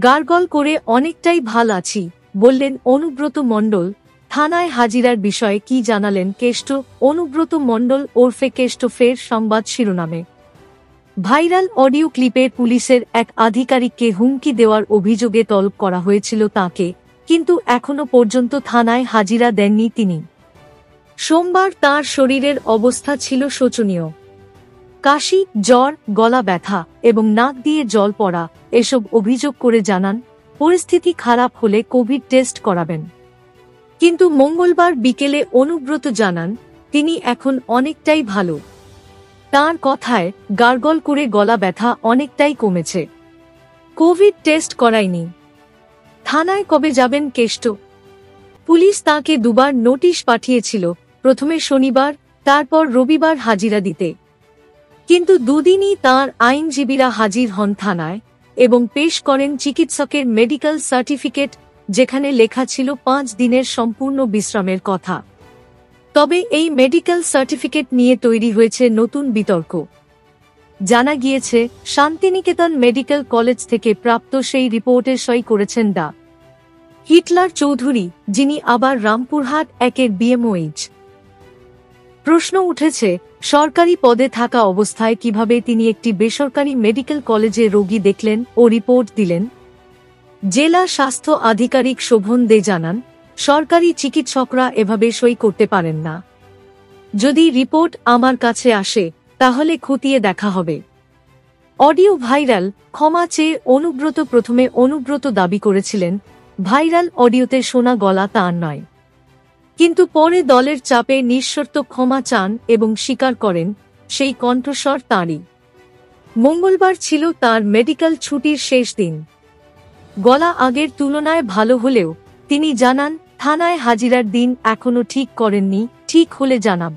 Gargle করে অনেকটাই ভাল আছি বললেন অনুব্রত মণ্ডল। থানায় হাজিরার বিষয়ে কি জানালেন কেষ্ট? অনুব্রত মণ্ডল ওরফে কেষ্ট ফের সংবাদ শিরোনামে। ভাইরাল অডিও ক্লিপে পুলিশের এক আধিকারিককে হুমকি দেওয়ার অভিযোগে তলব করা হয়েছিল তাঁকে, কিন্তু এখনো পর্যন্ত থানায় হাজিরা দেননি তিনি। সোমবার তাঁর শরীরের অবস্থা ছিল শোচনীয়। কাশি, জ্বর, গলা ব্যথা এবং নাক দিয়ে জল পড়া এসব অভিযোগ করে জানান পরিস্থিতি খারাপ হলে কোভিড টেস্ট করাবেন। কিন্তু মঙ্গলবার বিকেলে অনুব্রত জানান তিনি এখন অনেকটাই ভালো। তাঁর কথায় গার্গল করে গলা ব্যথা অনেকটাই কমেছে। কোভিড টেস্ট করায়নি। থানায় কবে যাবেন কেষ্ট? পুলিশ তাঁকে দুবার নোটিশ পাঠিয়েছিল, প্রথমে শনিবার, তারপর রবিবার হাজিরা দিতে। কিন্তু দুদিনই তাঁর আইনজীবীরা হাজির হন থানায় এবং পেশ করেন চিকিৎসকের মেডিকেল সার্টিফিকেট, যেখানে লেখা ছিল 5 দিনের সম্পূর্ণ বিশ্রামের কথা। তবে এই মেডিকেল সার্টিফিকেট নিয়ে তৈরি হয়েছে নতুন বিতর্ক। জানা গিয়েছে শান্তিনিকেতন মেডিকেল কলেজ থেকে প্রাপ্ত সেই রিপোর্টের সই করেছেন ডা. হিটলার চৌধুরী, যিনি আবার রামপুরহাট 1-এর বিএমওএইচ। প্রশ্ন উঠেছে, সরকারি পদে থাকা অবস্থায় কিভাবে তিনি একটি বেসরকারি মেডিকেল কলেজে রোগী দেখলেন ও রিপোর্ট দিলেন। জেলা স্বাস্থ্য আধিকারিক শোভন দে জানান, সরকারি চিকিৎসকরা এভাবে সই করতে পারেন না। যদি রিপোর্ট আমার কাছে আসে তাহলে খতিয়ে দেখা হবে। অডিও ভাইরাল, ক্ষমা চেয়ে অনুব্রত। প্রথমে অনুব্রত দাবি করেছিলেন ভাইরাল অডিওতে শোনা গলা তাঁর নয়, কিন্তু পরে দলের চাপে নিঃশর্ত ক্ষমা চান এবং স্বীকার করেন সেই কণ্ঠস্বর তাঁরই। মঙ্গলবার ছিল তাঁর মেডিকেল ছুটির শেষ দিন। গলা আগের তুলনায় ভালো হলেও তিনি জানান থানায় হাজিরার দিন এখনো ঠিক করেননি, ঠিক হলে জানাব।